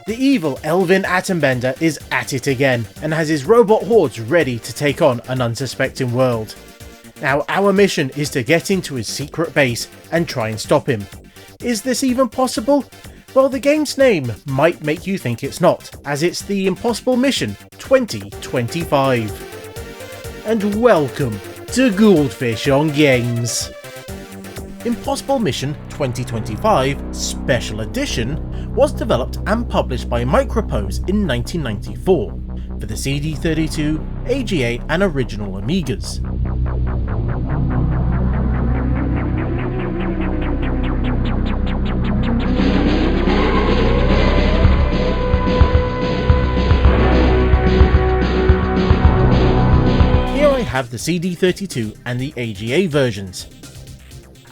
The evil elven atombender is at it again and has his robot hordes ready to take on an unsuspecting world. Now our mission is to get into his secret base and try and stop him. Is this even possible? Well, the game's name might make you think it's not, as it's the Impossible Mission 2025. And welcome to Goldfish on Games. Impossible Mission 2025 Special Edition was developed and published by Micropose in 1994 for the CD32, AGA and original Amigas. Here I have the CD32 and the AGA versions.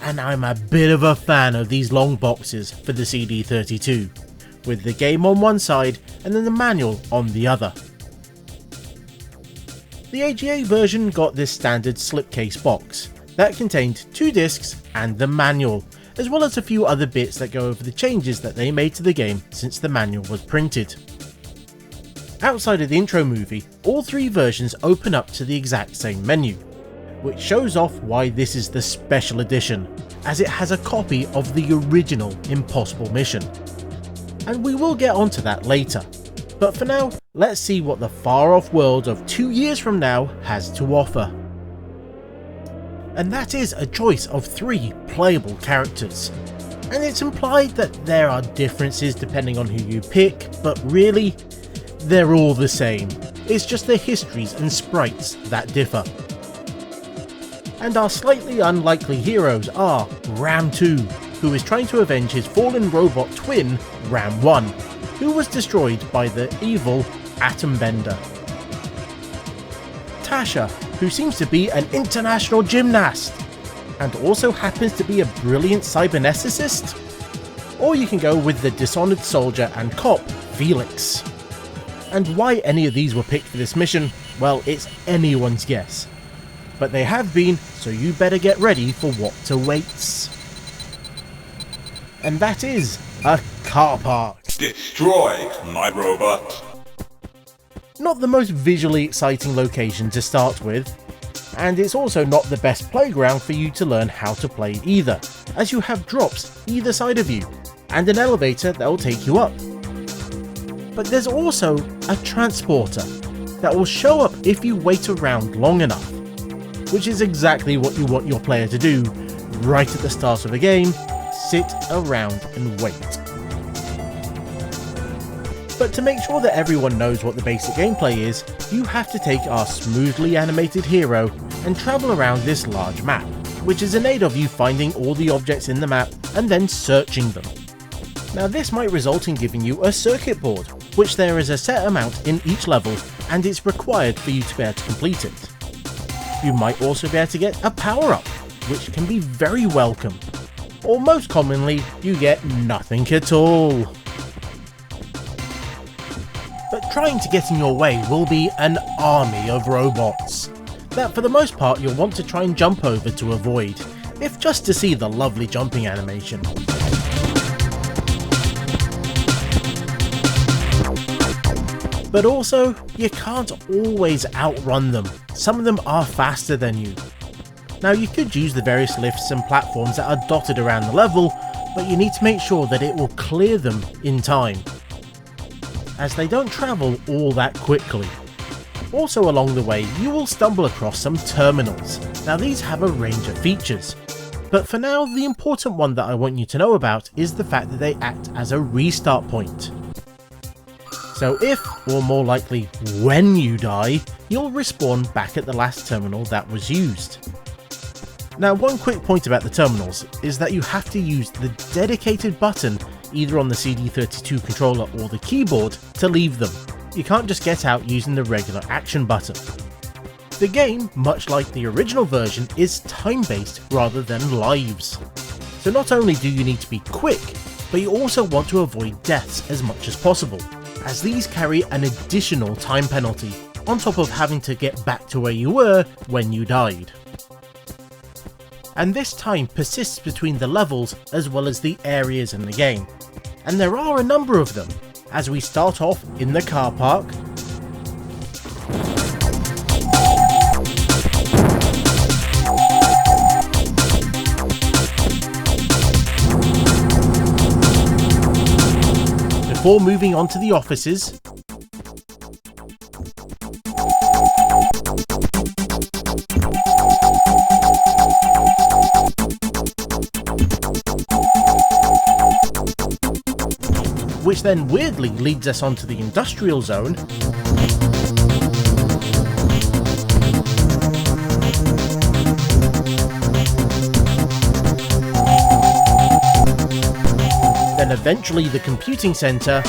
And I'm a bit of a fan of these long boxes for the CD32, with the game on one side and then the manual on the other. The AGA version got this standard slipcase box that contained 2 discs and the manual, as well as a few other bits that go over the changes that they made to the game since the manual was printed. Outside of the intro movie, all 3 versions open up to the exact same menu, which shows off why this is the special edition, as it has a copy of the original Impossible Mission. And we will get onto that later, but for now, let's see what the far-off world of 2 years from now has to offer. And that is a choice of 3 playable characters. And it's implied that there are differences depending on who you pick, but really, they're all the same. It's just the histories and sprites that differ. And our slightly unlikely heroes are Ram 2, who is trying to avenge his fallen robot twin, Ram 1, who was destroyed by the evil Atombender. Tasha, who seems to be an international gymnast, and also happens to be a brilliant cyberneticist. Or you can go with the dishonored soldier and cop, Felix. And why any of these were picked for this mission, well, it's anyone's guess. But they have been, so you better get ready for what awaits. And that is a car park. Destroy my robot. Not the most visually exciting location to start with, and it's also not the best playground for you to learn how to play either, as you have drops either side of you, and an elevator that will take you up. But there's also a transporter that will show up if you wait around long enough, which is exactly what you want your player to do right at the start of a game: sit around and wait. But to make sure that everyone knows what the basic gameplay is, you have to take our smoothly animated hero and travel around this large map, which is in aid of you finding all the objects in the map and then searching them. Now this might result in giving you a circuit board, which there is a set amount in each level and it's required for you to be able to complete it. You might also be able to get a power-up, which can be very welcome. Or most commonly, you get nothing at all. But trying to get in your way will be an army of robots that for the most part you'll want to try and jump over to avoid, if just to see the lovely jumping animation. But also, you can't always outrun them. Some of them are faster than you. Now you could use the various lifts and platforms that are dotted around the level, but you need to make sure that it will clear them in time, as they don't travel all that quickly. Also along the way, you will stumble across some terminals. Now these have a range of features, but for now the important one that I want you to know about is the fact that they act as a restart point. So if, or more likely when you die, you'll respawn back at the last terminal that was used. Now one quick point about the terminals is that you have to use the dedicated button either on the CD32 controller or the keyboard to leave them. You can't just get out using the regular action button. The game, much like the original version, is time-based rather than lives. So not only do you need to be quick, but you also want to avoid deaths as much as possible, as these carry an additional time penalty, on top of having to get back to where you were when you died. And this time persists between the levels as well as the areas in the game, and there are a number of them, as we start off in the car park, before moving on to the offices, which then weirdly leads us onto the industrial zone, then eventually the computing center,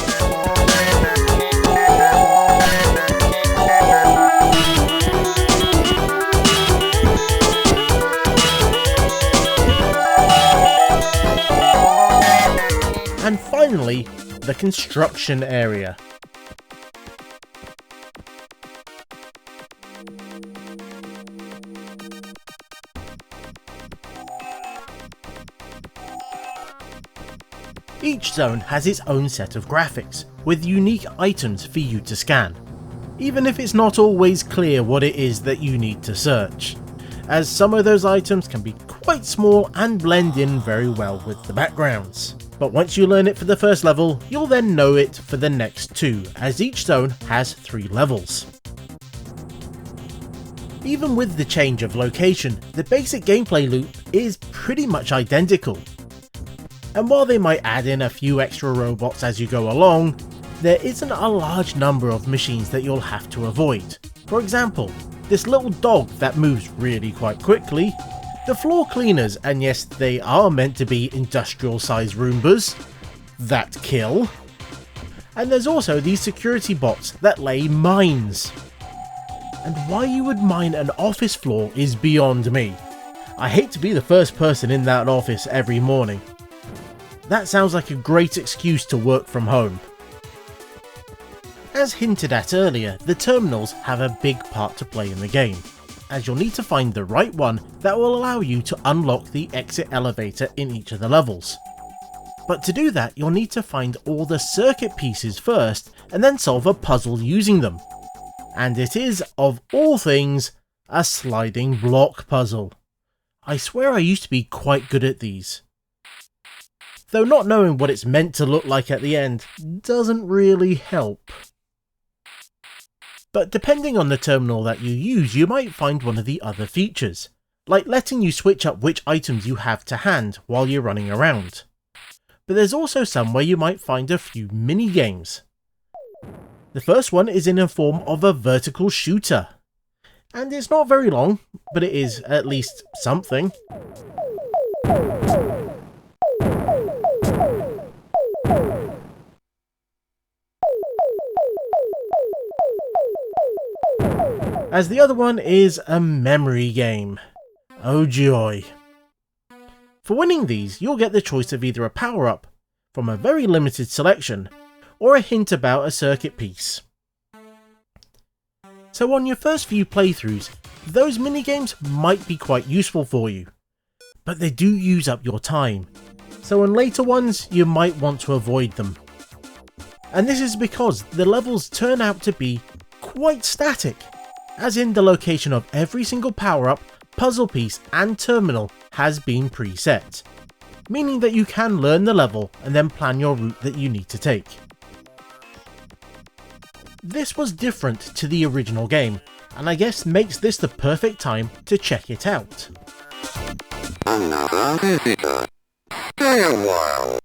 and finally the construction area. Each zone has its own set of graphics, with unique items for you to scan, even if it's not always clear what it is that you need to search, as some of those items can be quite small and blend in very well with the backgrounds. But once you learn it for the first level, you'll then know it for the next 2, as each zone has 3 levels. Even with the change of location, the basic gameplay loop is pretty much identical. And while they might add in a few extra robots as you go along, there isn't a large number of machines that you'll have to avoid. For example, this little dog that moves really quite quickly, the floor cleaners, and yes, they are meant to be industrial sized Roombas, that kill, and there's also these security bots that lay mines. And why you would mine an office floor is beyond me. I hate to be the first person in that office every morning. That sounds like a great excuse to work from home. As hinted at earlier, the terminals have a big part to play in the game, as you'll need to find the right one that will allow you to unlock the exit elevator in each of the levels. But to do that, you'll need to find all the circuit pieces first and then solve a puzzle using them. And it is, of all things, a sliding block puzzle. I swear I used to be quite good at these. Though not knowing what it's meant to look like at the end doesn't really help. But depending on the terminal that you use, you might find one of the other features, like letting you switch up which items you have to hand while you're running around. But there's also some where you might find a few mini games. The first one is in the form of a vertical shooter, and it's not very long, but it is at least something. As the other one is a memory game. Oh joy. For winning these, you'll get the choice of either a power-up from a very limited selection, or a hint about a circuit piece. So on your first few playthroughs, those minigames might be quite useful for you, but they do use up your time, so on later ones you might want to avoid them. And this is because the levels turn out to be quite static, as in the location of every single power-up, puzzle piece and terminal has been preset, meaning that you can learn the level and then plan your route that you need to take. This was different to the original game, and I guess makes this the perfect time to check it out. Another visitor. Stay a while.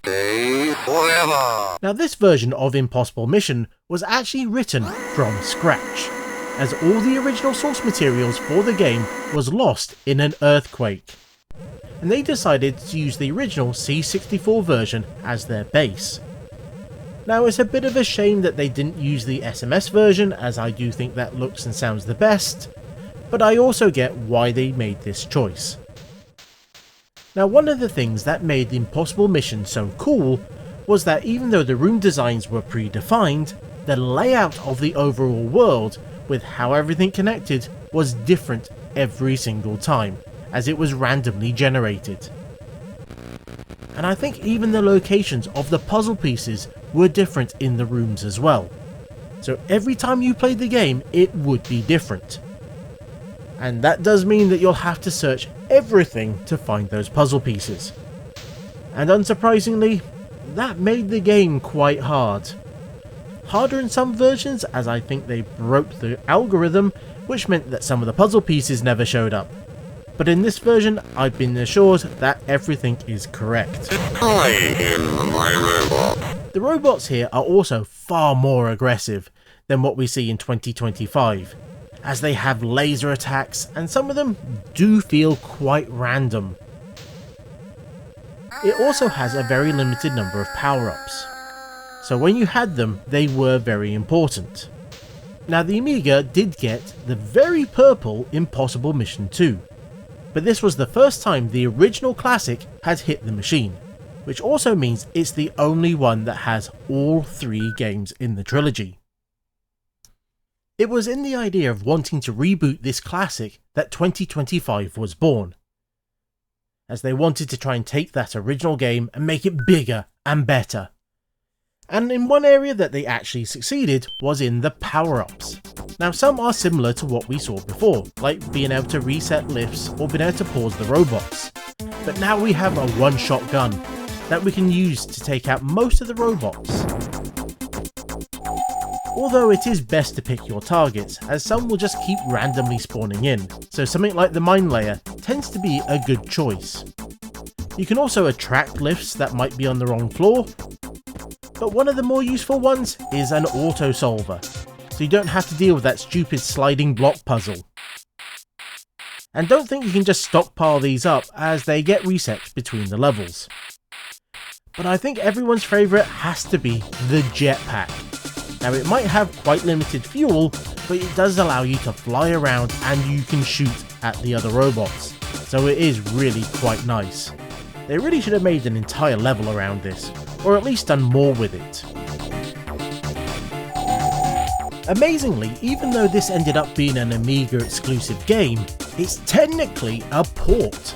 Stay forever. Now this version of Impossible Mission was actually written from scratch, as all the original source materials for the game was lost in an earthquake, and they decided to use the original C64 version as their base. Now it's a bit of a shame that they didn't use the SMS version, as I do think that looks and sounds the best, but I also get why they made this choice. Now one of the things that made the Impossible Mission so cool was that even though the room designs were predefined, the layout of the overall world with how everything connected was different every single time, as it was randomly generated. And I think even the locations of the puzzle pieces were different in the rooms as well. So every time you played the game, it would be different. And that does mean that you'll have to search everything to find those puzzle pieces. And unsurprisingly, that made the game quite hard. Harder in some versions, as I think they broke the algorithm, which meant that some of the puzzle pieces never showed up. But in this version, I've been assured that everything is correct. The robots here are also far more aggressive than what we see in 2025, as they have laser attacks and some of them do feel quite random. It also has a very limited number of power-ups, so when you had them, they were very important. Now the Amiga did get the very purple Impossible Mission 2, but this was the first time the original classic had hit the machine, which also means it's the only one that has all 3 games in the trilogy. It was in the idea of wanting to reboot this classic that 2025 was born, as they wanted to try and take that original game and make it bigger and better. And in one area that they actually succeeded was in the power-ups. Now some are similar to what we saw before, like being able to reset lifts or being able to pause the robots. But now we have a one-shot gun that we can use to take out most of the robots. Although it is best to pick your targets, as some will just keep randomly spawning in, so something like the mine layer tends to be a good choice. You can also attract lifts that might be on the wrong floor, but one of the more useful ones is an auto solver, so you don't have to deal with that stupid sliding block puzzle. And don't think you can just stockpile these up, as they get reset between the levels. But I think everyone's favourite has to be the jetpack. Now it might have quite limited fuel, but it does allow you to fly around and you can shoot at the other robots, so it is really quite nice. They really should have made an entire level around this, or at least done more with it. Amazingly, even though this ended up being an Amiga exclusive game, it's technically a port,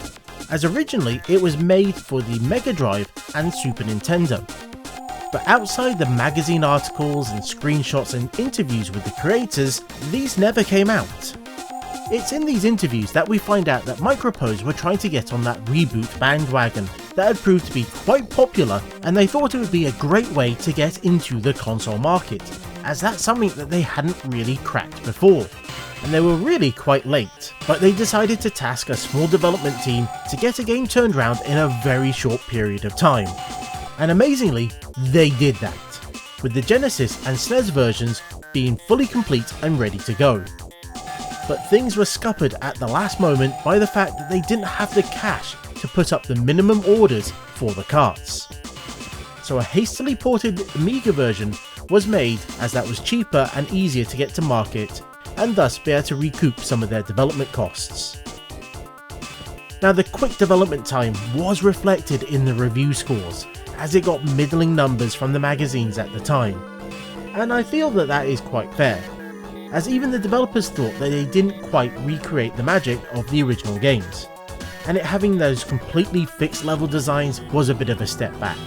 as originally it was made for the Mega Drive and Super Nintendo. But outside the magazine articles and screenshots and interviews with the creators, these never came out. It's in these interviews that we find out that Microprose were trying to get on that reboot bandwagon that had proved to be quite popular, and they thought it would be a great way to get into the console market, as that's something that they hadn't really cracked before. And they were really quite late, but they decided to task a small development team to get a game turned around in a very short period of time. And amazingly, they did that, with the Genesis and SNES versions being fully complete and ready to go. But things were scuppered at the last moment by the fact that they didn't have the cash to put up the minimum orders for the carts. So a hastily ported Amiga version was made, as that was cheaper and easier to get to market, and thus be able to recoup some of their development costs. Now the quick development time was reflected in the review scores, as it got middling numbers from the magazines at the time, and I feel that that is quite fair, as even the developers thought that they didn't quite recreate the magic of the original games, and it having those completely fixed level designs was a bit of a step back,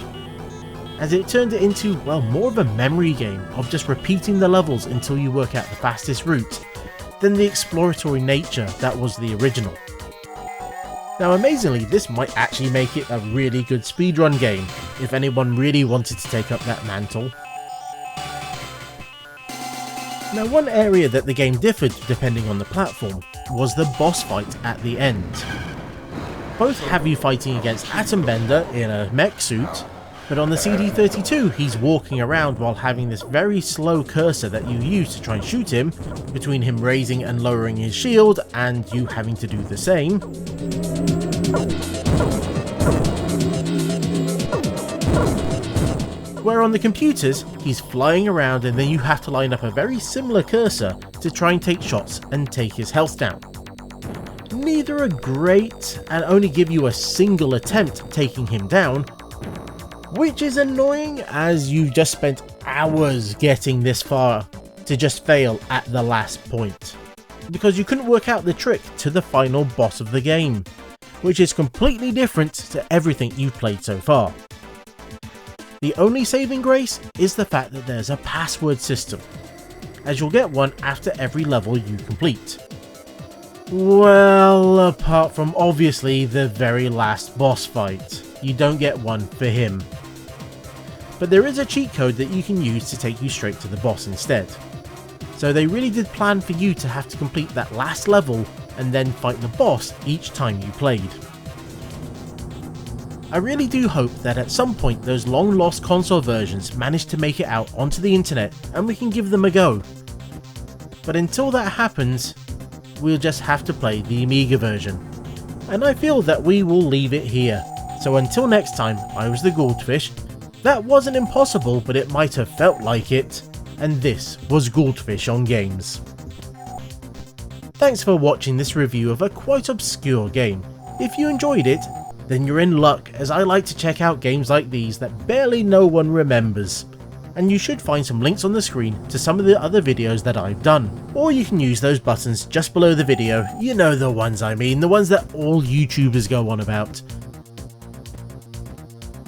as it turned it into, well, more of a memory game of just repeating the levels until you work out the fastest route, than the exploratory nature that was the original. Now amazingly, this might actually make it a really good speedrun game, if anyone really wanted to take up that mantle. Now one area that the game differed depending on the platform was the boss fight at the end. Both have you fighting against Atom Bender in a mech suit, but on the CD32 he's walking around while having this very slow cursor that you use to try and shoot him, between him raising and lowering his shield and you having to do the same. Where on the computers, he's flying around and then you have to line up a very similar cursor to try and take shots and take his health down. Neither are great and only give you a single attempt taking him down, which is annoying as you've just spent hours getting this far to just fail at the last point, because you couldn't work out the trick to the final boss of the game, which is completely different to everything you've played so far. The only saving grace is the fact that there's a password system, as you'll get one after every level you complete. Well, apart from obviously the very last boss fight, you don't get one for him. But there is a cheat code that you can use to take you straight to the boss instead. So they really did plan for you to have to complete that last level and then fight the boss each time you played. I really do hope that at some point those long lost console versions manage to make it out onto the internet and we can give them a go. But until that happens, we'll just have to play the Amiga version. And I feel that we will leave it here. So until next time, I was the Goldfish. That wasn't impossible, but it might have felt like it. And this was Goldfish on Games. Thanks for watching this review of a quite obscure game. If you enjoyed it, then you're in luck, as I like to check out games like these that barely no one remembers. And you should find some links on the screen to some of the other videos that I've done. Or you can use those buttons just below the video, you know the ones I mean, the ones that all YouTubers go on about.